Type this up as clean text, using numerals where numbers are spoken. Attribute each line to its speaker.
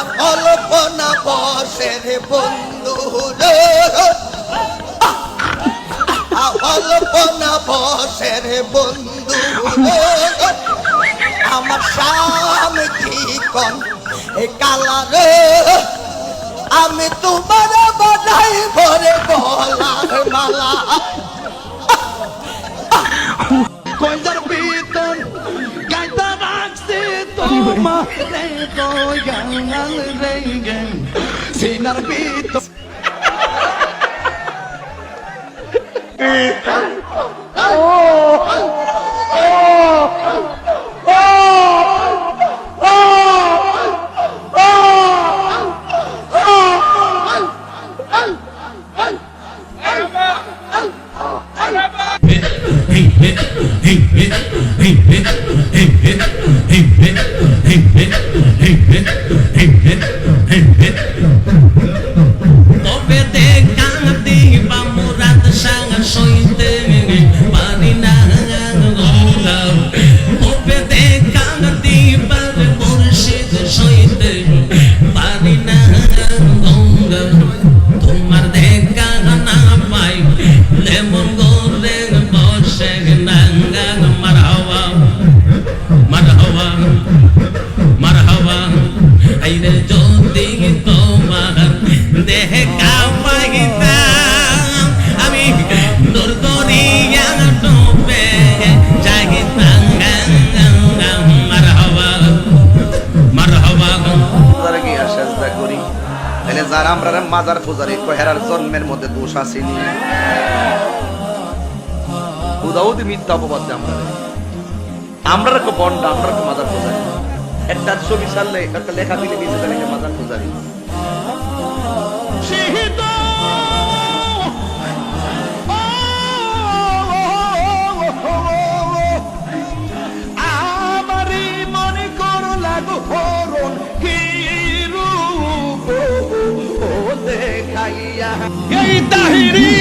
Speaker 1: আমার কল্পনা বসে রে বন্ধু রে, কল্পনা বসে রে বন্ধু রে, আমার স্বামী ঠিকন এ কালা রে, আমি তোমার বানাই ভরে গলার মালা।
Speaker 2: কয়দার বেতন গাইতা রাখছে তোমার রে গয়াল রে গেন সিনার বেতন
Speaker 3: তবে দেখা দিবা মুরাদ সাঙ্গ সইতে পারি না, তবে দেখা দিবা মুর্শিদ সইতে পারি না, তোমার দেখা না পাই লেমন গোরে বসে নাঙ্গা মারহাওয়া মারহাওয়া মারহাওয়া আইরে যদি তোমার দেখা পাইতাম আমি দূর দরিয়া ডুবে যাইতাম মারহাওয়া মারহাওয়া।
Speaker 4: গিয়া সেজদা করি তাহলে যারা আমরা মাজার পূজারি কহেরার জন্মের মধ্যে দোষ আসেনি, উদাউদি মিথ্যা অপবাদ দেয় আমরা বন্ড, আমরা মাজার পূজারি। একটা ছবি ছাড়লে একটা লেখা দিলে নিজে লেখে মাজার পূজারি।
Speaker 2: আমারি মনে করো লাগো হরণ কি রূপ ও দেখাইয়া এই তাহিরি